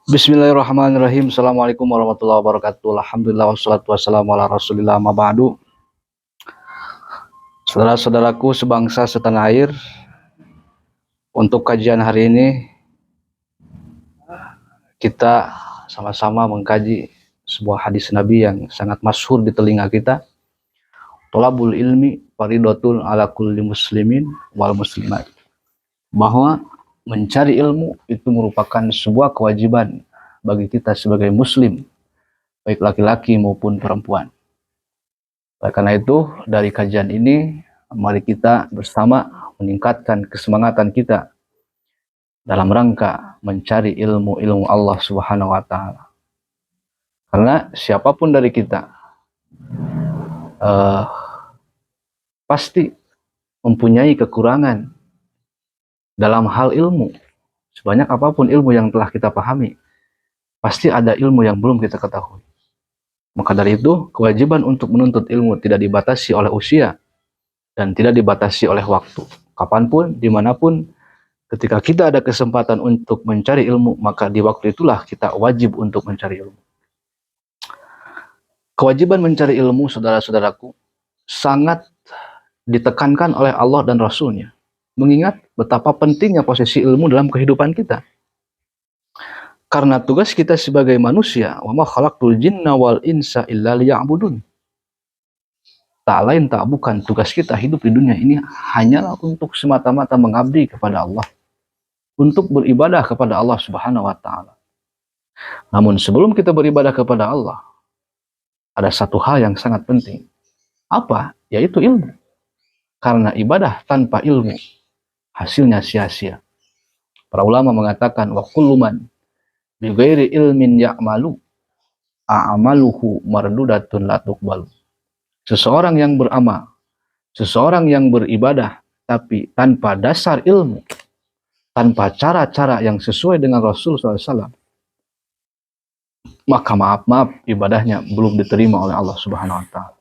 Bismillahirrahmanirrahim. Assalamualaikum warahmatullahi wabarakatuh. Alhamdulillah wassalatu wassalamu ala rasulillah ma ba'du. Saudara-saudaraku sebangsa setanah air, untuk kajian hari ini kita sama-sama mengkaji sebuah hadis Nabi yang sangat masyhur di telinga kita. Thalabul ilmi faridatun ala kulli muslimin wal muslimat. Bahwa mencari ilmu itu merupakan sebuah kewajiban bagi kita sebagai muslim, baik laki-laki maupun perempuan. Oleh karena itu, dari kajian ini, mari kita bersama meningkatkan kesemangatan kita dalam rangka mencari ilmu-ilmu Allah Subhanahu wa Ta'ala. Karena siapapun dari kita pasti mempunyai kekurangan dalam hal ilmu. Sebanyak apapun ilmu yang telah kita pahami, pasti ada ilmu yang belum kita ketahui. Maka dari itu, kewajiban untuk menuntut ilmu tidak dibatasi oleh usia dan tidak dibatasi oleh waktu. Kapanpun, dimanapun, ketika kita ada kesempatan untuk mencari ilmu, maka di waktu itulah kita wajib untuk mencari ilmu. Kewajiban mencari ilmu, saudara-saudaraku, sangat ditekankan oleh Allah dan Rasul-Nya. Mengingat betapa pentingnya posisi ilmu dalam kehidupan kita. Karena tugas kita sebagai manusia, wa ma khalaqtul jinna wal insa illa liya'budun. Tak lain tak bukan tugas kita hidup di dunia ini hanyalah untuk semata-mata mengabdi kepada Allah, untuk beribadah kepada Allah Subhanahu wa Ta'ala. Namun sebelum kita beribadah kepada Allah, ada satu hal yang sangat penting. Apa? Yaitu ilmu. Karena ibadah tanpa ilmu hasilnya sia-sia. Para ulama mengatakan wa kullu man bi ghairi ilmin ya'malu a'maluhu mardudatun la tuqbalu. Seseorang yang beramal, seseorang yang beribadah tapi tanpa dasar ilmu, tanpa cara-cara yang sesuai dengan Rasul SAW, maka maaf ibadahnya belum diterima oleh Allah Subhanahu wa Ta'ala.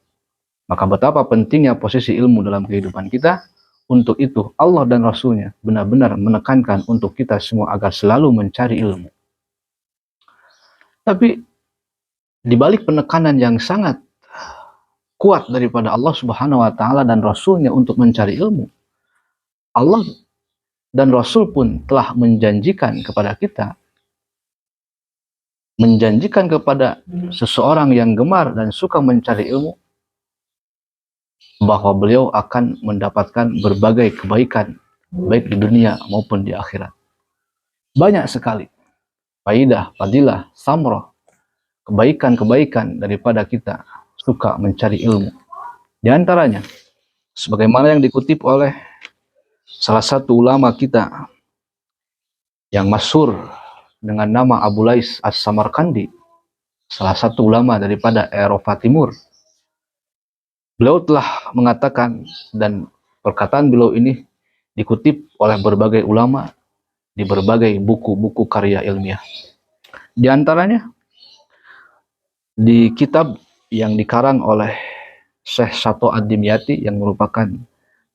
Maka betapa pentingnya posisi ilmu dalam kehidupan kita. Untuk itu Allah dan Rasul-Nya benar-benar menekankan untuk kita semua agar selalu mencari ilmu. Tapi di balik penekanan yang sangat kuat daripada Allah Subhanahu wa Ta'ala dan Rasul-Nya untuk mencari ilmu, Allah dan Rasul pun telah menjanjikan kepada kita, menjanjikan kepada seseorang yang gemar dan suka mencari ilmu, bahwa beliau akan mendapatkan berbagai kebaikan, baik di dunia maupun di akhirat. Banyak sekali faidah, fadilah, samroh, kebaikan-kebaikan daripada kita suka mencari ilmu. Di antaranya, sebagaimana yang dikutip oleh salah satu ulama kita yang masyhur dengan nama Abu Lais As-Samarkandi, salah satu ulama daripada Eropa Timur. Beliau telah mengatakan, dan perkataan beliau ini dikutip oleh berbagai ulama di berbagai buku-buku karya ilmiah. Di antaranya di kitab yang dikarang oleh Syekh Sato Ad-Dimyati yang merupakan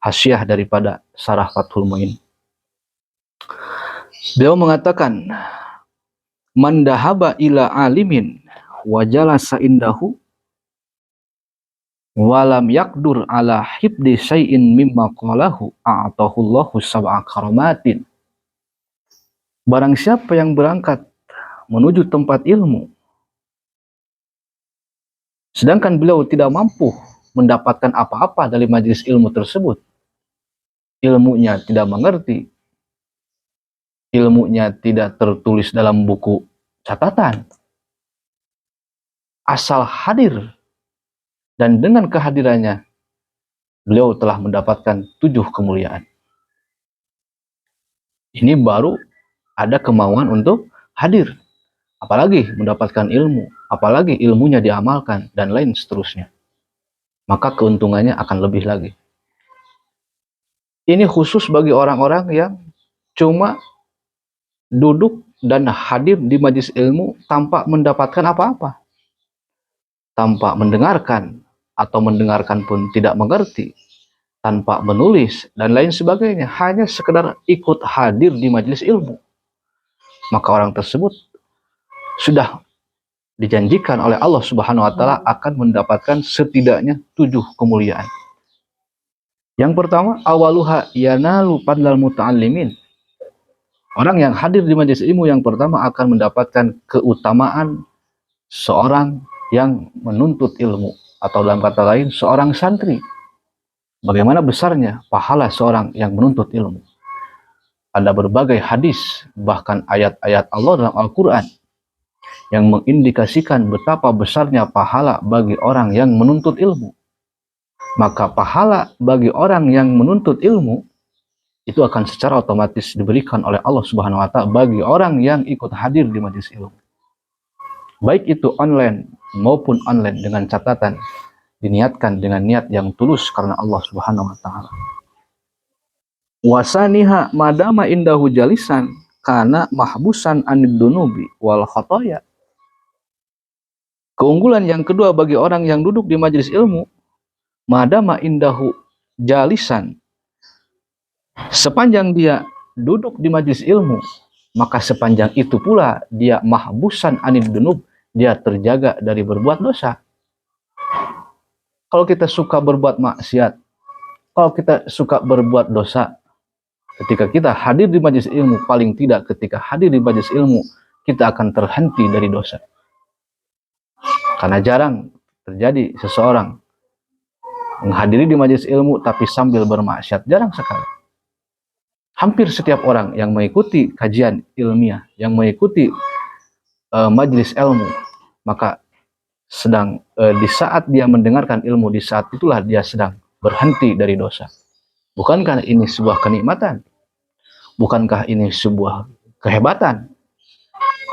hasyiah daripada Syarah Fathul Mu'in. Beliau mengatakan, man dahaba ila alimin wa jalasa indahu walam yakdur ala hibdi syai'in mimma qalahu a'tahullahu sab'a karamatin. Barang siapa yang berangkat menuju tempat ilmu, sedangkan beliau tidak mampu mendapatkan apa-apa dari majelis ilmu tersebut, ilmunya tidak mengerti, ilmunya tidak tertulis dalam buku catatan, asal hadir, dan dengan kehadirannya beliau telah mendapatkan 7 kemuliaan. Ini baru ada kemauan untuk hadir, apalagi mendapatkan ilmu, apalagi ilmunya diamalkan, dan lain seterusnya. Maka keuntungannya akan lebih lagi. Ini khusus bagi orang-orang yang cuma duduk dan hadir di majelis ilmu tanpa mendapatkan apa-apa, tanpa mendengarkan, atau mendengarkan pun tidak mengerti, tanpa menulis, dan lain sebagainya, hanya sekedar ikut hadir di majelis ilmu. Maka orang tersebut sudah dijanjikan oleh Allah Subhanahu wa taala akan mendapatkan setidaknya 7 kemuliaan. Yang pertama, awaluha yanalu fadlal muta'allimin. Orang yang hadir di majelis ilmu yang pertama akan mendapatkan keutamaan seorang yang menuntut ilmu, atau dalam kata lain seorang santri. Bagaimana besarnya pahala seorang yang menuntut ilmu. Ada berbagai hadis, bahkan ayat-ayat Allah dalam Al-Quran yang mengindikasikan betapa besarnya pahala bagi orang yang menuntut ilmu. Maka pahala bagi orang yang menuntut ilmu itu akan secara otomatis diberikan oleh Allah Subhanahu wa taala bagi orang yang ikut hadir di majelis ilmu. Baik itu online maupun online, dengan catatan diniatkan dengan niat yang tulus karena Allah Subhanahu wa taala. Wasaniha madama indahu jalisan kana mahbusan anid dunubi wal khotoya. Keunggulan yang kedua bagi orang yang duduk di majelis ilmu, madama indahu jalisan, sepanjang dia duduk di majelis ilmu, maka sepanjang itu pula dia mahbusan anid dunub, dia terjaga dari berbuat dosa. Kalau kita suka berbuat maksiat, kalau kita suka berbuat dosa, ketika kita hadir di majelis ilmu, paling tidak ketika hadir di majelis ilmu, kita akan terhenti dari dosa. Karena jarang terjadi seseorang menghadiri di majelis ilmu tapi sambil bermaksiat, jarang sekali. Hampir setiap orang yang mengikuti kajian ilmiah, yang mengikuti majelis ilmu, maka sedang di saat dia mendengarkan ilmu, di saat itulah dia sedang berhenti dari dosa. Bukankah ini sebuah kenikmatan? Bukankah ini sebuah kehebatan?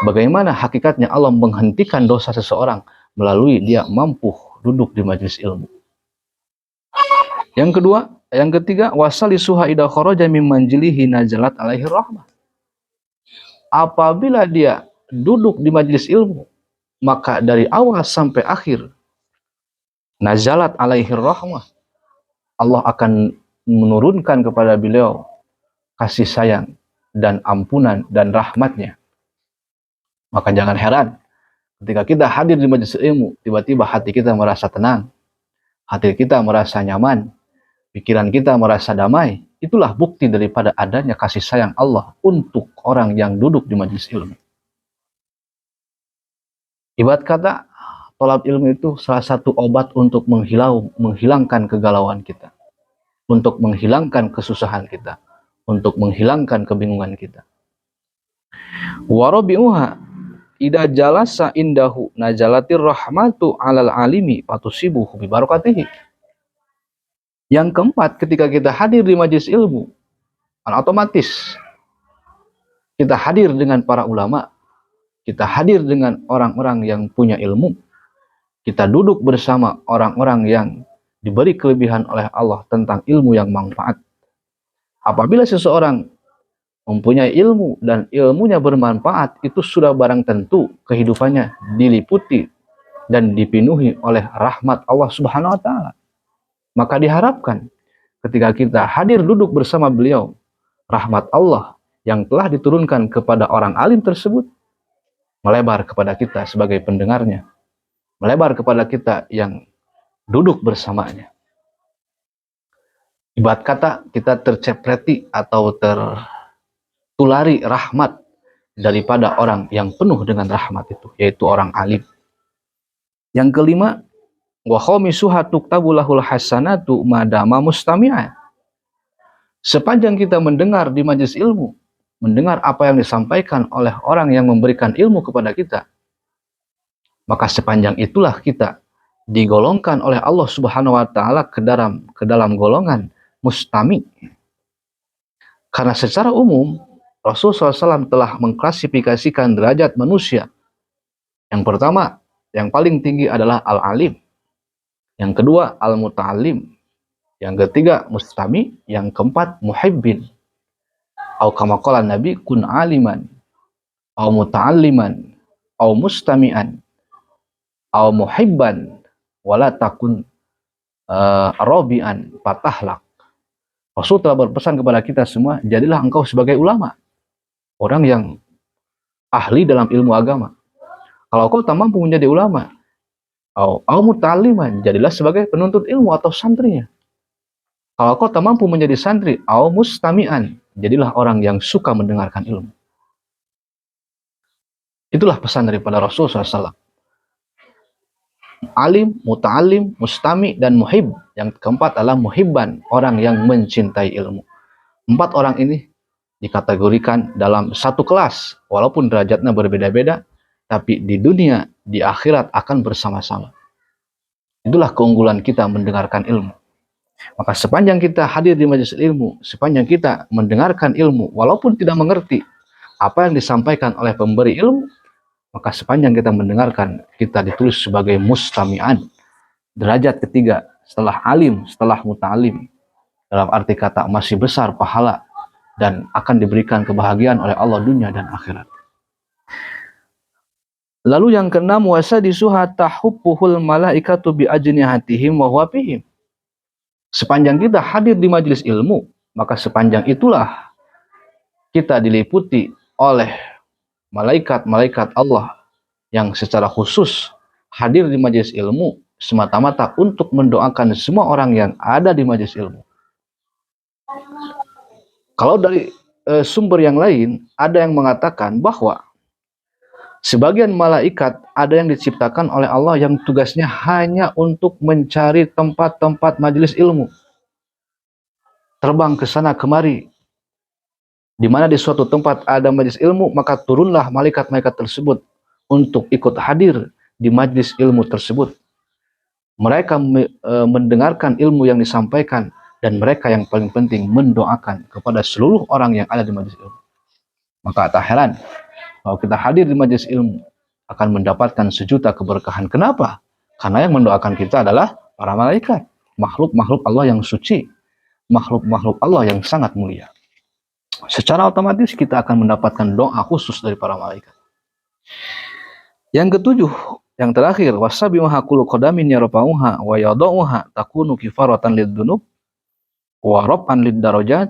Bagaimana hakikatnya Allah menghentikan dosa seseorang melalui dia mampu duduk di majelis ilmu. Yang ketiga, wasalisuha idza kharaja min manjilihi nazalat alaihi rahmah. Apabila dia duduk di majelis ilmu, maka dari awal sampai akhir nazalat alaihi rahmah, Allah akan menurunkan kepada beliau kasih sayang dan ampunan dan rahmatnya. Maka jangan heran ketika kita hadir di majelis ilmu, tiba-tiba hati kita merasa tenang, hati kita merasa nyaman, pikiran kita merasa damai. Itulah bukti daripada adanya kasih sayang Allah untuk orang yang duduk di majelis ilmu. Ibarat kata, thalab ilmu itu salah satu obat untuk menghilangkan kegalauan kita, untuk menghilangkan kesusahan kita, untuk menghilangkan kebingungan kita. Warabi'uha ida jalasa indahu najalatir rahmatu alal alimi fatusibuhu bi barakatihi. Yang keempat, ketika kita hadir di majelis ilmu, otomatis kita hadir dengan para ulama, kita hadir dengan orang-orang yang punya ilmu, kita duduk bersama orang-orang yang diberi kelebihan oleh Allah tentang ilmu yang manfaat. Apabila seseorang mempunyai ilmu dan ilmunya bermanfaat, itu sudah barang tentu kehidupannya diliputi dan dipenuhi oleh rahmat Allah Subhanahu wa taala. Maka diharapkan ketika kita hadir duduk bersama beliau, rahmat Allah yang telah diturunkan kepada orang alim tersebut melebar kepada kita sebagai pendengarnya, melebar kepada kita yang duduk bersamanya. Ibarat kata kita tercepreti atau tertulari rahmat daripada orang yang penuh dengan rahmat itu, yaitu orang alim. Yang kelima, wa khamisuha tuktabu lahul hasanatu madama mustami'a. Sepanjang kita mendengar di majelis ilmu, mendengar apa yang disampaikan oleh orang yang memberikan ilmu kepada kita, maka sepanjang itulah kita digolongkan oleh Allah Subhanahu wa taala ke dalam golongan mustami. Karena secara umum Rasulullah SAW telah mengklasifikasikan derajat manusia. Yang pertama, yang paling tinggi adalah al-alim. Yang kedua, al-muta'alim. Yang ketiga, mustami. Yang keempat, muhibbin. Au kama qala Nabi, kun aliman. Au muta'alliman. Au mustami'an. Au muhibban. Wala takun rabi'an fatahlak. Rasul telah berpesan kepada kita semua, jadilah engkau sebagai ulama. Orang yang ahli dalam ilmu agama. Kalau kau tak mampu menjadi ulama, au muta'alliman, jadilah sebagai penuntut ilmu atau santrinya. Kalau kau tak mampu menjadi santri, au mustami'an, jadilah orang yang suka mendengarkan ilmu. Itulah pesan daripada Rasul SAW. Alim, muta'alim, mustami, dan muhib. Yang keempat adalah muhibban, orang yang mencintai ilmu. 4 orang ini dikategorikan dalam satu kelas, walaupun derajatnya berbeda-beda, tapi di dunia, di akhirat akan bersama-sama. Itulah keunggulan kita mendengarkan ilmu. Maka sepanjang kita hadir di majelis ilmu, sepanjang kita mendengarkan ilmu, walaupun tidak mengerti apa yang disampaikan oleh pemberi ilmu, maka sepanjang kita mendengarkan, kita ditulis sebagai mustami'an. Derajat ketiga, setelah alim, setelah muta'alim. Dalam arti kata masih besar pahala dan akan diberikan kebahagiaan oleh Allah dunia dan akhirat. Lalu yang keenam, wasadisuha tahubbuhul malaikatu bi ajnihatihim wa huwa fihim. Sepanjang kita hadir di majelis ilmu, maka sepanjang itulah kita diliputi oleh malaikat-malaikat Allah yang secara khusus hadir di majelis ilmu semata-mata untuk mendoakan semua orang yang ada di majelis ilmu. Kalau dari sumber yang lain, ada yang mengatakan bahwa sebagian malaikat ada yang diciptakan oleh Allah yang tugasnya hanya untuk mencari tempat-tempat majelis ilmu. Terbang ke sana kemari. Di mana di suatu tempat ada majelis ilmu, maka turunlah malaikat-malaikat tersebut untuk ikut hadir di majelis ilmu tersebut. Mereka mendengarkan ilmu yang disampaikan, dan mereka yang paling penting mendoakan kepada seluruh orang yang ada di majelis ilmu. Maka tak heran kalau kita hadir di majelis ilmu akan mendapatkan sejuta keberkahan. Kenapa? Karena yang mendoakan kita adalah para malaikat, makhluk-makhluk Allah yang suci, makhluk-makhluk Allah yang sangat mulia. Secara otomatis kita akan mendapatkan doa khusus dari para malaikat. Yang ketujuh, yang terakhir, wasabi mahakulu qadamin yarfa'uha wa yadauha takunu kifaratan lid-dunub wa raf'an lid-darajat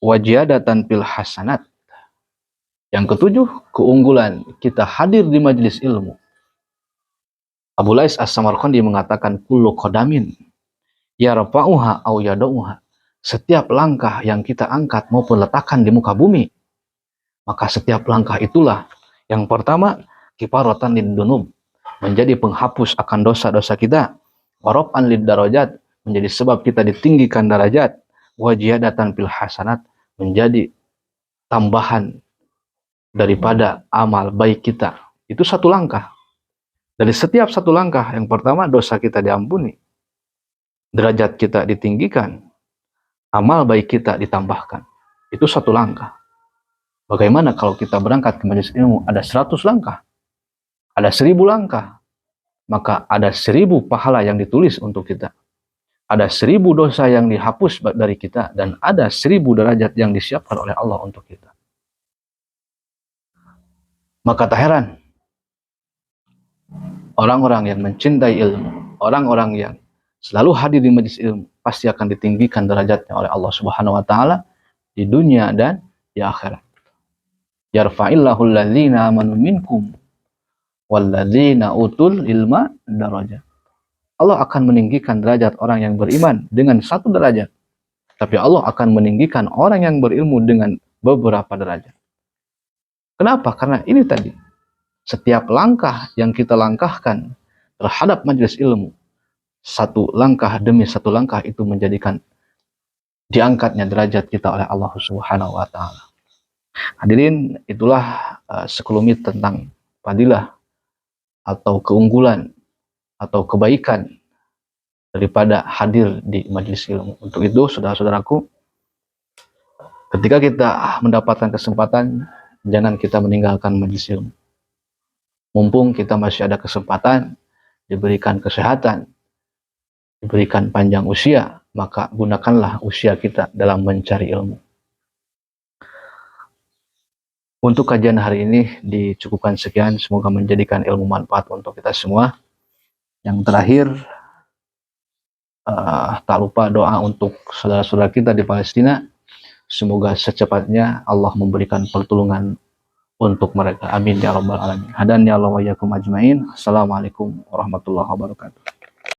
wa ziyadatan fil hasanat. Yang ketujuh, keunggulan kita hadir di majelis ilmu. Abu Lais As-Samarqandi mengatakan kullu qadamin yarfa'uha aw yadauha. Setiap langkah yang kita angkat maupun letakkan di muka bumi, maka setiap langkah itulah yang pertama kifaratan lid-dunub, menjadi penghapus akan dosa-dosa kita. Wa raf'an lid-darajat, menjadi sebab kita ditinggikan derajat. Wa ziyadatan fil hasanat, menjadi tambahan daripada amal baik kita. Itu satu langkah. Dari setiap satu langkah, yang pertama dosa kita diampuni, derajat kita ditinggikan, amal baik kita ditambahkan. Itu satu langkah. Bagaimana kalau kita berangkat ke majelis ilmu ada 100 langkah, ada 1000 langkah, maka ada 1000 pahala yang ditulis untuk kita. Ada 1000 dosa yang dihapus dari kita, dan ada 1000 derajat yang disiapkan oleh Allah untuk kita. Maka tak heran orang-orang yang mencintai ilmu, orang-orang yang selalu hadir di majelis ilmu, pasti akan ditinggikan derajatnya oleh Allah Subhanahu wa taala di dunia dan di akhirat. Yarfa'illahu alladzina amanu minkum walladzina utul ilma darajat. Allah akan meninggikan derajat orang yang beriman dengan 1 derajat. Tapi Allah akan meninggikan orang yang berilmu dengan beberapa derajat. Kenapa? Karena ini tadi, setiap langkah yang kita langkahkan terhadap majelis ilmu, 1 langkah demi 1 langkah itu menjadikan diangkatnya derajat kita oleh Allah Subhanahu wa taala. Hadirin, itulah sekelumit tentang fadilah atau keunggulan atau kebaikan daripada hadir di majelis ilmu. Untuk itu, saudara-saudaraku, ketika kita mendapatkan kesempatan, jangan kita meninggalkan majelis ilmu. Mumpung kita masih ada kesempatan, diberikan kesehatan, diberikan panjang usia, maka gunakanlah usia kita dalam mencari ilmu. Untuk kajian hari ini dicukupkan sekian, semoga menjadikan ilmu manfaat untuk kita semua. Yang terakhir, tak lupa doa untuk saudara-saudara kita di Palestina. Semoga secepatnya Allah memberikan pertolongan untuk mereka. Amin ya rabbal alamin. Hadan ya Allah wa iyyakum ajmain. Assalamualaikum warahmatullahi wabarakatuh.